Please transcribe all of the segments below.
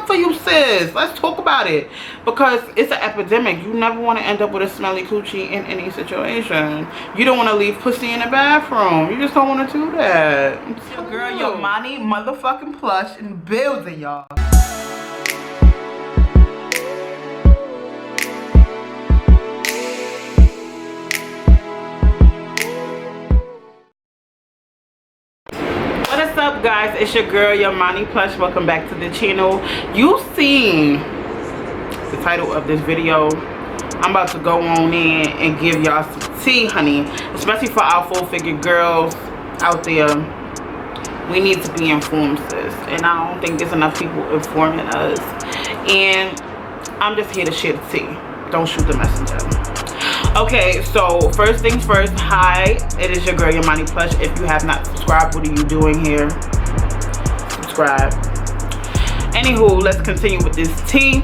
up for you, sis. Let's talk about it. Because it's an epidemic. You never want to end up with a smelly coochie in any situation. You don't want to leave pussy in the bathroom. You just don't want to do that. It's your girl, Yamani motherfucking Plush in the building, y'all. What's up, guys? It's your girl Yamani Plush. Welcome back to the channel. You seen the title of this video. I'm about to go on in and give y'all some tea, honey, especially for our full figure girls out there. We need to be informed, sis, and I don't think there's enough people informing us, and I'm just here to share the tea. Don't shoot the messenger. Okay, so first things first, hi, it is your girl Yamani Plush. If you have not subscribed, what are you doing here? Subscribe. Anywho, let's continue with this tea.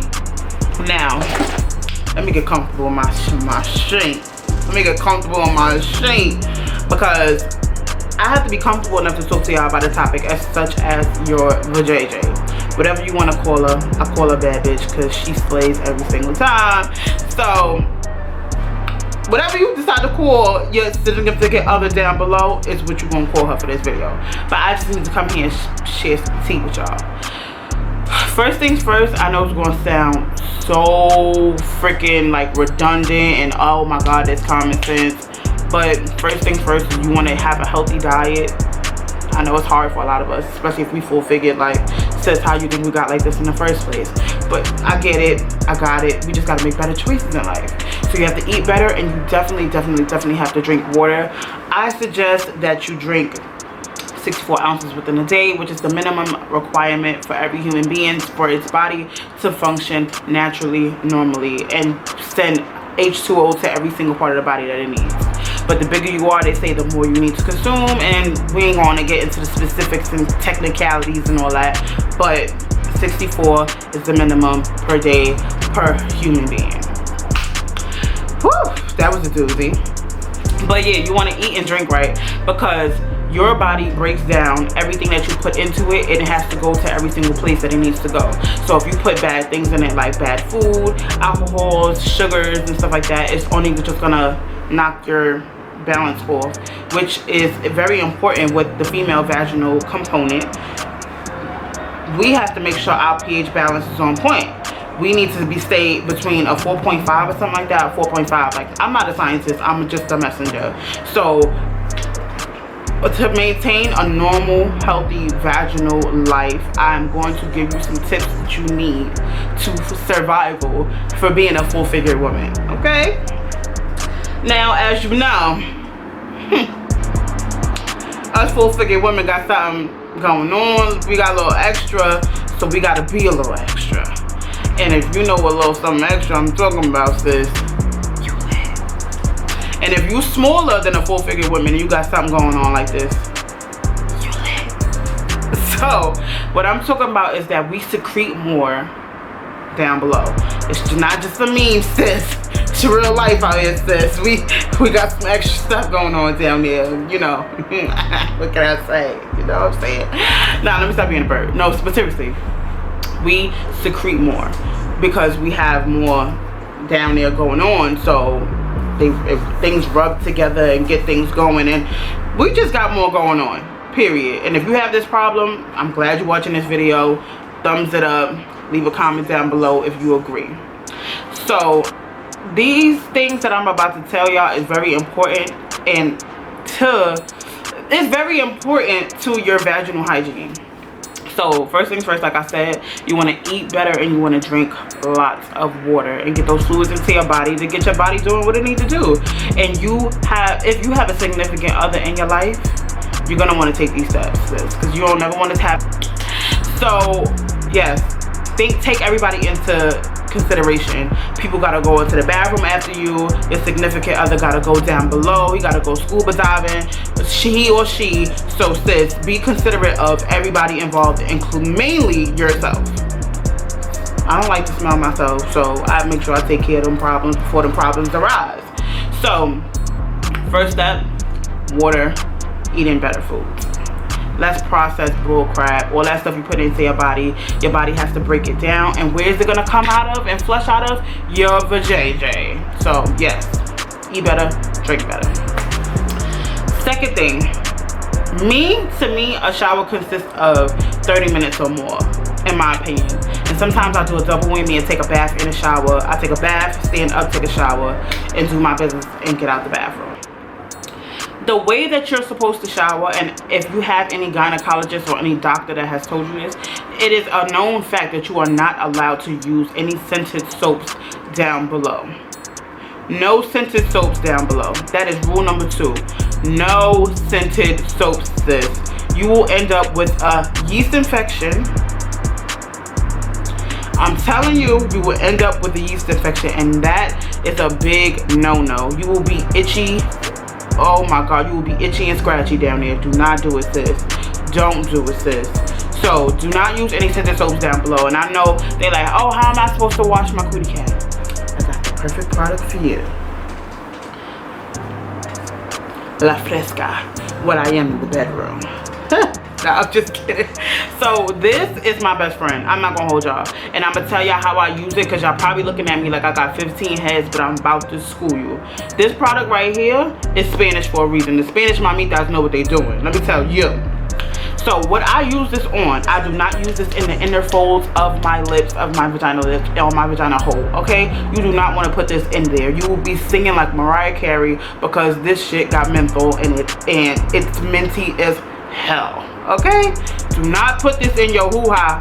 Now, let me get comfortable in my sheet. Let me get comfortable in my sheet, because I have to be comfortable enough to talk to y'all about a topic such as your vajayjay. Whatever you want to call her, I call her bad bitch because she slays every single time. So whatever you decide to call your significant other down below is what you're going to call her for this video. But I just need to come here and share some tea with y'all. First things first, I know it's going to sound so freaking like redundant and oh my god, that's common sense. But first things first, you want to have a healthy diet. I know it's hard for a lot of us, especially if we full figured, like, says how you think we got like this in the first place. But I get it, I got it. We just got to make better choices in life. So you have to eat better, and you definitely have to drink water. I suggest that you drink 64 ounces within a day, which is the minimum requirement for every human being for its body to function naturally, normally, and send H2O to every single part of the body that it needs. But the bigger you are, they say the more you need to consume, and we ain't going to get into the specifics and technicalities and all that, but 64 is the minimum per day per human being. Whew, that was a doozy. But yeah, you want to eat and drink right, because your body breaks down everything that you put into it, and it has to go to every single place that it needs to go. So if you put bad things in it, like bad food, alcohols, sugars, and stuff like that, it's only just gonna knock your balance off, which is very important with the female vaginal component. We have to make sure our pH balance is on point. We need to be stay between a 4.5 or something like that, 4.5. Like, I'm not a scientist, I'm just a messenger. So to maintain a normal, healthy vaginal life, I'm going to give you some tips that you need to survival for being a full-figured woman, okay? Now, as you know, us full-figured women got something going on. We got a little extra, so we got to be a little extra. And if you know what little something extra I'm talking about, sis, you lit. And if you smaller than a full-figured woman and you got something going on like this, you lit. So what I'm talking about is that we secrete more down below. It's not just a meme, sis. It's real life out here, sis. We got some extra stuff going on down there, you know. What can I say? You know what I'm saying? Nah, let me stop being a bird. No, but seriously, we secrete more because we have more down there going on. So if things rub together and get things going, and we just got more going on, period. And if you have this problem, I'm glad you're watching this video. Thumbs it up, leave a comment down below if you agree. So these things that I'm about to tell y'all is very important, and it's very important to your vaginal hygiene. So first things first, like I said, you want to eat better and you want to drink lots of water and get those fluids into your body to get your body doing what it needs to do. And if you have a significant other in your life, you're gonna want to take these steps, because you don't never want to tap. So yes, take everybody into consideration. People gotta go into the bathroom after you. Your significant other gotta go down below. He gotta go scuba diving. He or she. So sis, be considerate of everybody involved, including mainly yourself. I don't like to smell myself, so I make sure I take care of them problems before them problems arise. So first step, water, eating better food. less processed bull crap. All that stuff you put into your body has to break it down. And where is it gonna come out of and flush out of? Your vajayjay. So yes, eat better, drink better. Second thing, to me, a shower consists of 30 minutes or more, in my opinion. And sometimes I do a double whammy and take a bath in a shower. I take a bath, stand up, take a shower, and do my business and get out the bathroom. The way that you're supposed to shower, and if you have any gynecologist or any doctor that has told you this, it is a known fact that you are not allowed to use any scented soaps down below. No scented soaps down below. That is rule number 2. No scented soaps, sis. You will end up with a yeast infection. I'm telling you, you will end up with a yeast infection, and that is a big no-no. You will be itchy. Oh my God, you will be itchy and scratchy down there. Do not do it, sis. Don't do it, sis. So do not use any scented soaps down below. And I know they're like, oh, how am I supposed to wash my cootie cat? I got the perfect product for you. La Fresca. What I am in the bedroom. No, I'm just kidding. So this is my best friend. I'm not gonna hold y'all, and I'm gonna tell y'all how I use it, because y'all probably looking at me like I got 15 heads, but I'm about to school you. This product right here is Spanish for a reason. The Spanish mamitas know what they're doing. Let me tell you. So what I use this on, I do not use this in the inner folds of my lips, of my vagina lips, or my vagina hole, okay? You do not want to put this in there. You will be singing like Mariah Carey, because this shit got menthol in it, and it's minty as hell, okay? Do not put this in your hoo-ha.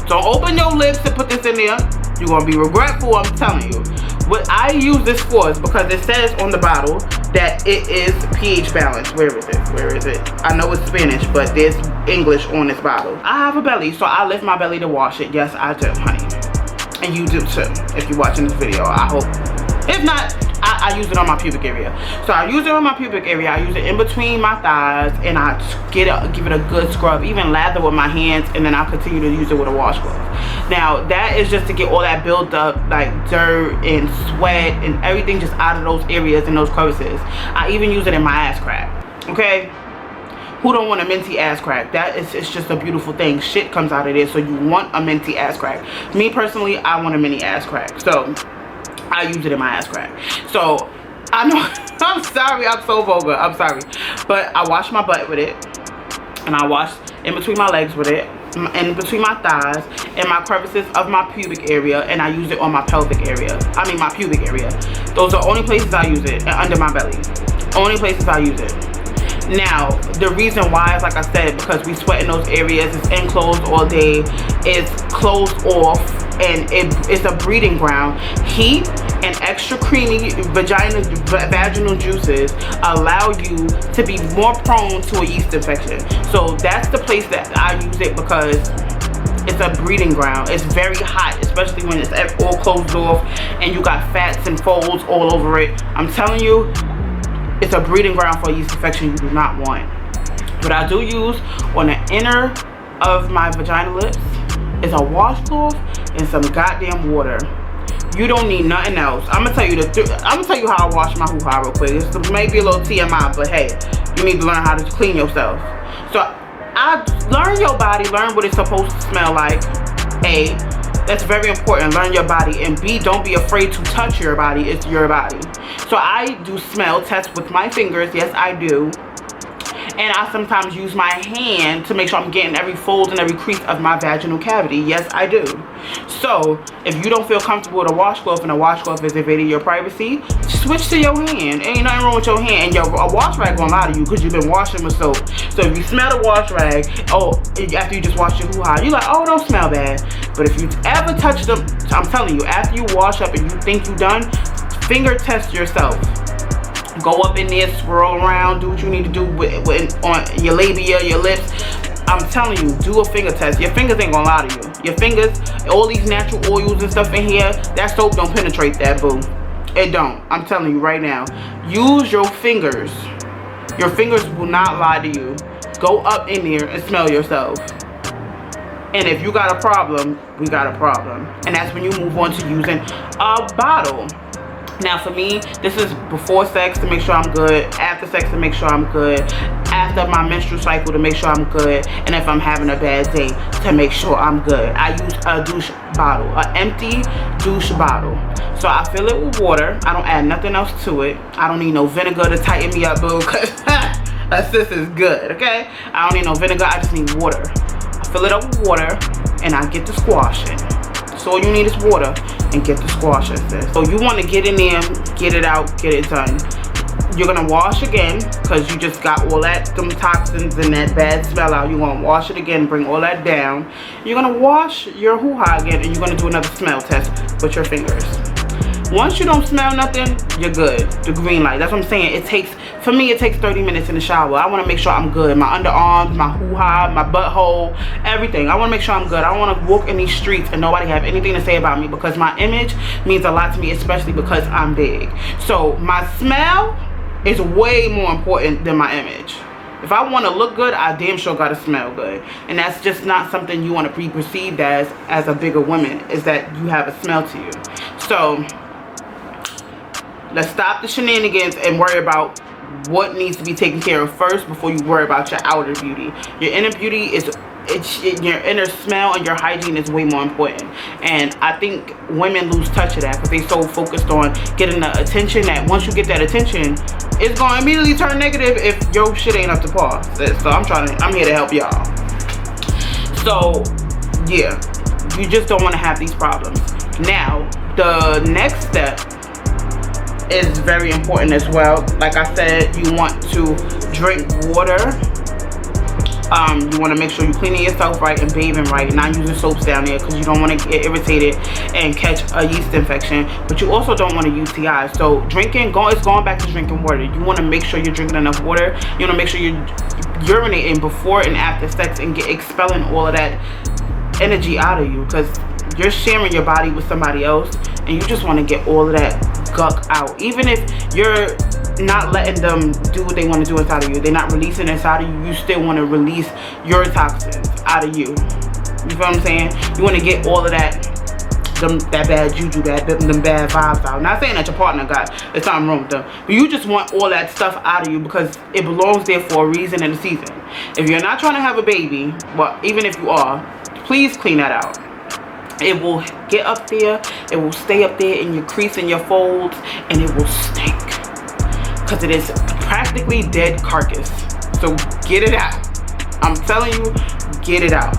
Don't open your lips and put this in there. You're gonna be regretful, I'm telling you. What I use this for is because it says on the bottle that it is pH balanced. Where is it? Where is it? I know it's Spanish, but there's English on this bottle. I have a belly, so I lift my belly to wash it. Yes, I do, honey. And you do too, if you're watching this video, I hope. If not, I use it on my pubic area. So I use it on my pubic area. I use it in between my thighs, and I give it a good scrub, even lather with my hands, and then I'll continue to use it with a washcloth. Now that is just to get all that built up like dirt and sweat and everything just out of those areas and those crevices. I even use it in my ass crack, okay? Who don't want a minty ass crack? It's just a beautiful thing. Shit comes out of there, so you want a minty ass crack. Me personally, I want a mini ass crack, so I use it in my ass crack. So I know I'm sorry, I'm so vulgar, I'm sorry, but I wash my butt with it, and I wash in between my legs with it, in between my thighs and my crevices of my pubic area, and I use it on my pelvic area. I mean my pubic area. Those are only places I use it, and under my belly. Only places I use it. Now, the reason why is, like I said, because we sweat in those areas. It's enclosed all day. It's closed off, and it's a breeding ground. Heat and extra creamy vaginal juices allow you to be more prone to a yeast infection. So that's the place that I use it, because it's a breeding ground. It's very hot, especially when it's all closed off and you got fats and folds all over it. I'm telling you, it's a breeding ground for a yeast infection you do not want. What I do use on the inner of my vagina lips is a washcloth and some goddamn water. You don't need nothing else. I'm gonna tell you how I wash my hoo-ha real quick. It's maybe a little TMI, but hey, you need to learn how to clean yourself. So I learn your body, learn what it's supposed to smell like. A, that's very important. Learn your body. And B, don't be afraid to touch your body. It's your body. So I do smell tests with my fingers. Yes, I do. And I sometimes use my hand to make sure I'm getting every fold and every crease of my vaginal cavity. Yes, I do. So if you don't feel comfortable with a washcloth and a washcloth is invading your privacy, switch to your hand. Ain't nothing wrong with your hand. And a wash rag gonna lie to you, because you've been washing with soap. So if you smell the wash rag, oh, after you just wash your hoo-ha, you're like, oh, it don't smell bad. But if you ever touch them, I'm telling you, after you wash up and you think you're done, finger test yourself. Go up in there, swirl around, do what you need to do on your labia, your lips. I'm telling you, do a finger test. Your fingers ain't gonna lie to you. Your fingers, all these natural oils and stuff in here, that soap don't penetrate that, boo. It don't. I'm telling you right now. Use your fingers. Your fingers will not lie to you. Go up in there and smell yourself. And if you got a problem, we got a problem. And that's when you move on to using a bottle. Now for me, this is before sex to make sure I'm good, after sex to make sure I'm good, after my menstrual cycle to make sure I'm good, and if I'm having a bad day to make sure I'm good. I use a douche bottle, an empty douche bottle. So I fill it with water. I don't add nothing else to it. I don't need no vinegar to tighten me up, boo, because sis is good, okay? I don't need no vinegar, I just need water. I fill it up with water and I get the squashing. So all you need is water and get the squashing, sis. So you want to get in there, get it out, get it done. You're gonna wash again because you just got all that them toxins and that bad smell out. You're gonna wash it again, bring all that down. You're gonna wash your hoo-ha again, and you're gonna do another smell test with your fingers. Once you don't smell nothing, you're good. The green light. That's what I'm saying. It takes, for me, it takes 30 minutes in the shower. I want to make sure I'm good. My underarms, my hoo-ha, my butthole, everything. I want to make sure I'm good. I don't want to walk in these streets and nobody have anything to say about me, because my image means a lot to me, especially because I'm big. So my smell is way more important than my image. If I want to look good, I damn sure gotta smell good. And that's just not something you want to be perceived as a bigger woman, is that you have a smell to you. So let's stop the shenanigans and worry about what needs to be taken care of first before you worry about your outer beauty. Your inner beauty is, your inner smell and your hygiene is way more important. And I think women lose touch of that because they so focused on getting the attention that once you get that attention, it's going to immediately turn negative if your shit ain't up to par. So I'm here to help y'all. So yeah, you just don't want to have these problems. Now the next step is very important as well. Like I said, you want to drink water. You want to make sure you're cleaning yourself right and bathing right, not using soaps down there because you don't want to get irritated and catch a yeast infection, but you also don't want a UTI. So drinking, it's going back to drinking water. You want to make sure you're drinking enough water. You want to make sure you're urinating before and after sex and expelling all of that energy out of you, because you're sharing your body with somebody else and you just want to get all of that guck out. Even if you're not letting them do what they want to do inside of you, they're not releasing inside of you, you still want to release your toxins out of you. You feel what I'm saying? You want to get all of that bad juju, them bad vibes out. Not saying that your partner there's something wrong with them, but you just want all that stuff out of you because it belongs there for a reason and a season. If you're not trying to have a baby, well, even if you are, please clean that out. It will get up there, it will stay up there in your crease and your folds, and it will stink because it is practically dead carcass. So get it out. I'm telling you, get it out.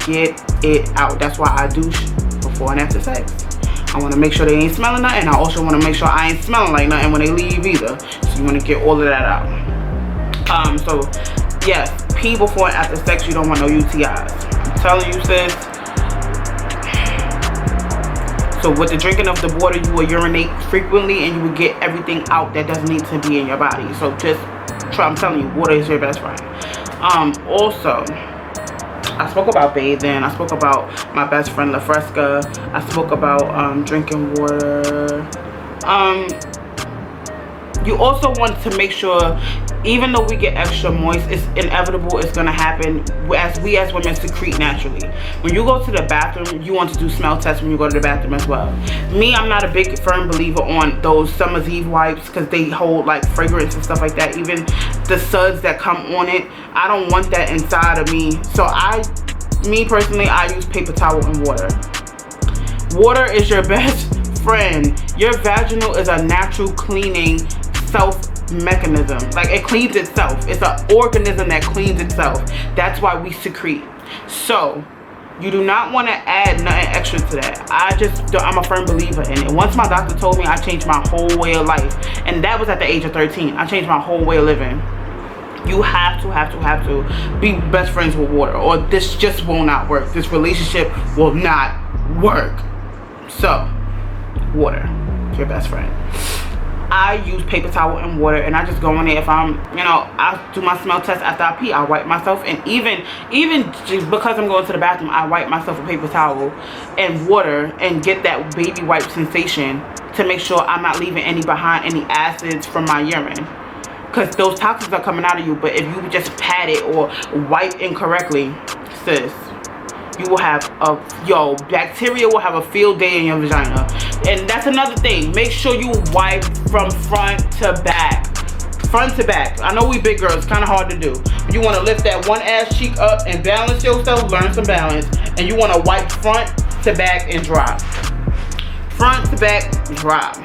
Get it out. That's why I douche before and after sex. I want to make sure they ain't smelling nothing. I also want to make sure I ain't smelling like nothing when they leave either. So you want to get all of that out. So yes, pee before and after sex. You don't want no UTIs. I'm telling you, sis. So with the drinking of the water, you will urinate frequently and you will get everything out that doesn't need to be in your body. So just try, I'm telling you, water is your best friend. Also, I spoke about bathing. I spoke about my best friend La Fresca. I spoke about drinking water. You also want to make sure, even though we get extra moist, it's inevitable, it's going to happen as we as women secrete naturally. When you go to the bathroom, you want to do smell tests when you go to the bathroom as well. Me, I'm not a big firm believer on those Summer's Eve wipes because they hold like fragrance and stuff like that. Even the suds that come on it, I don't want that inside of me. So me personally, I use paper towel and water. Water is your best friend. Your vaginal is a natural cleaning mechanism. Like, it cleans itself. It's an organism that cleans itself. That's why we secrete. So you do not want to add nothing extra to that. I'm a firm believer in it. Once my doctor told me, I changed my whole way of life, and that was at the age of 13. I changed my whole way of living. You have to be best friends with water, or this just will not work. This relationship will not work. So water, your best friend. I use paper towel and water, and I just go in there. If I'm, I do my smell test after I pee. I wipe myself, and even just because I'm going to the bathroom, I wipe myself with paper towel and water and get that baby wipe sensation to make sure I'm not leaving any acids from my urine, because those toxins are coming out of you. But if you just pat it or wipe incorrectly, sis, you will have bacteria will have a field day in your vagina. And that's another thing. Make sure you wipe from front to back. front to back. I know we big girls, kind of hard to do. You want to lift that one ass cheek up and balance yourself, learn some balance. And you want to wipe front to back and drop. Front to back, drop.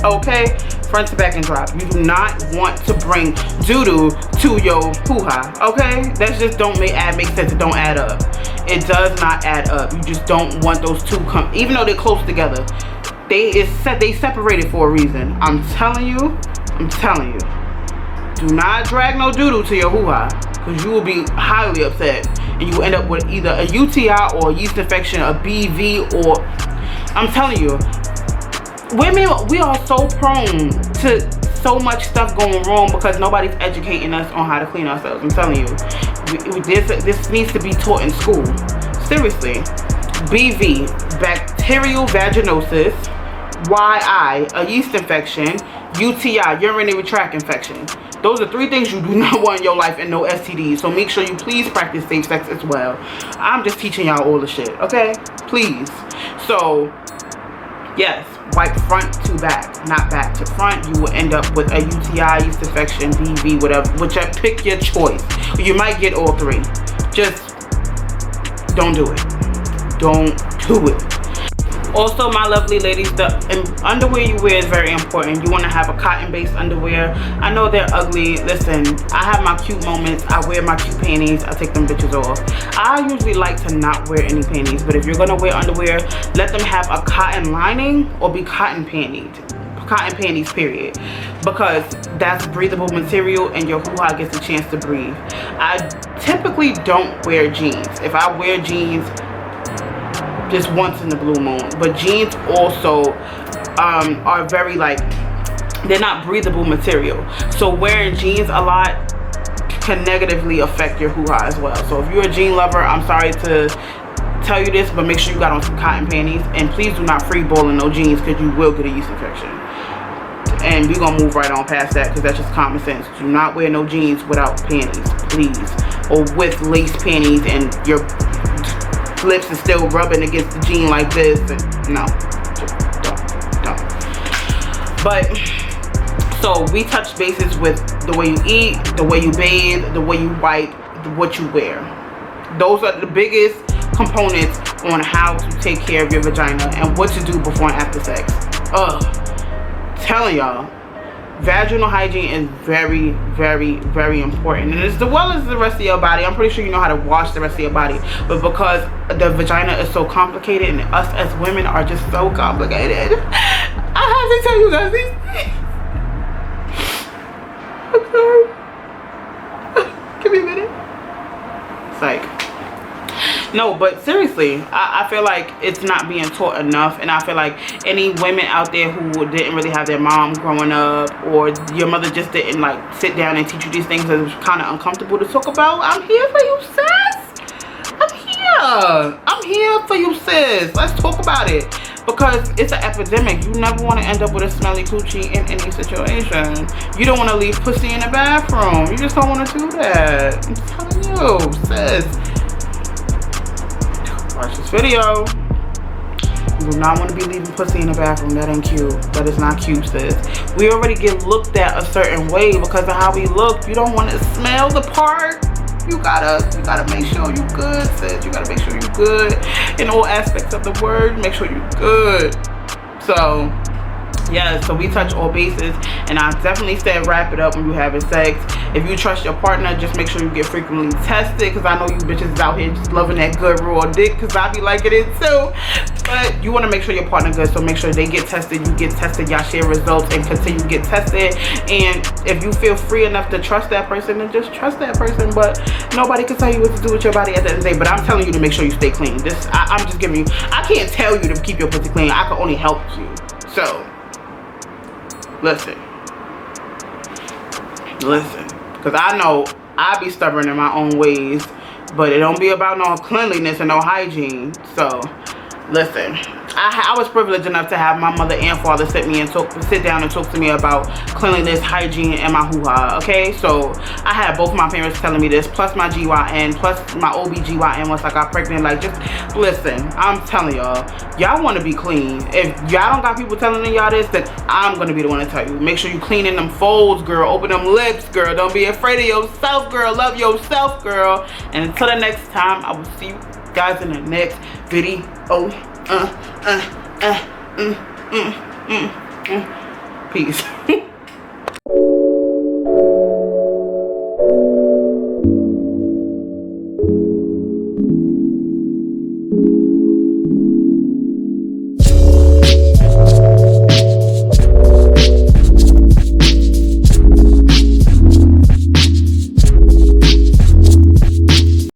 Okay? Front to back and drop. You do not want to bring doo-doo to your hoo-ha. Okay? That just don't make sense. It don't add up. It does not add up. You just don't want those two come, even though they're close together. They separated for a reason. I'm telling you. Do not drag no doo-doo to your hoo-ha, because you will be highly upset, and you will end up with either a UTI or a yeast infection, a BV, or I'm telling you, women, we are so prone to so much stuff going wrong because nobody's educating us on how to clean ourselves. I'm telling you, this needs to be taught in school. Seriously. BV, bacterial vaginosis. YI, a yeast infection. UTI, urinary tract infection. Those are 3 things you do not want in your life, and no STDs. So make sure you please practice safe sex as well. I'm just teaching y'all all the shit, okay? Please. So, yes, wipe front to back, not back to front. You will end up with a UTI, yeast infection, BV, whatever. Whichever, pick your choice. You might get all 3. Just don't do it. Don't do it. Also, my lovely ladies, the underwear you wear is very important. You want to have a cotton-based underwear. I know they're ugly. Listen, I have my cute moments. I wear my cute panties. I take them bitches off. I usually like to not wear any panties, but if you're going to wear underwear, let them have a cotton lining or be cotton panties, period, because that's breathable material and your hoo-ha gets a chance to breathe. I typically don't wear jeans. If I wear jeans, just once in the blue moon. But jeans also are very, like, they're not breathable material. So wearing jeans a lot can negatively affect your hoo-ha as well. So if you're a jean lover, I'm sorry to tell you this, but make sure you got on some cotton panties, and please do not free ball in no jeans, because you will get a yeast infection. And we're gonna move right on past that, because that's just common sense. Do not wear no jeans without panties, please, or with lace panties and your lips is still rubbing against the jean like this. And no, just don't. But so we touched bases with the way you eat, the way you bathe, the way you wipe, what you wear. Those are the biggest components on how to take care of your vagina and what to do before and after sex. Telling y'all, vaginal hygiene is very, very, very important, and as well as the rest of your body. I'm pretty sure you know how to wash the rest of your body, but because the vagina is so complicated and us as women are just so complicated, I have to tell you guys these things. I'm sorry. Give me a minute. It's like, no, but seriously, I feel like it's not being taught enough, and I feel like any women out there who didn't really have their mom growing up, or your mother just didn't like sit down and teach you these things, that it was kind of uncomfortable to talk about. I'm here for you, sis. I'm here for you, sis. Let's talk about it, because it's an epidemic. You never want to end up with a smelly coochie in any situation. You don't want to leave pussy in the bathroom. You just don't want to do that. I'm telling you, sis. Watch this video. You do not want to be leaving pussy in the bathroom. That ain't cute. That is not cute, sis. We already get looked at a certain way because of how we look. You don't want to smell the part. You gotta make sure you good, sis. You gotta make sure you good in all aspects of the word. Make sure you good. So yeah, so we touch all bases, and I definitely said wrap it up when you having sex. If you trust your partner, just make sure you get frequently tested, because I know you bitches is out here just loving that good raw dick, because I be liking it too. But you want to make sure your partner good, so make sure they get tested, you get tested, y'all share results, and continue to get tested. And if you feel free enough to trust that person, then just trust that person. But nobody can tell you what to do with your body at the end of the day. But I'm telling you to make sure you stay clean. I'm just giving you, I can't tell you to keep your pussy clean. I can only help you. So listen, because I know I be stubborn in my own ways, but it don't be about no cleanliness and no hygiene. So Listen, I was privileged enough to have my mother and father sit down and talk to me about cleanliness, hygiene, and my hoo-ha, okay? So I had both my parents telling me this, plus my GYN, plus my OBGYN once I got pregnant. Like, just listen, I'm telling y'all want to be clean. If y'all don't got people telling y'all this, then I'm going to be the one to tell you. Make sure you cleaning them folds, girl. Open them lips, girl. Don't be afraid of yourself, girl. Love yourself, girl. And until the next time, I will see you guys in the next video. Peace.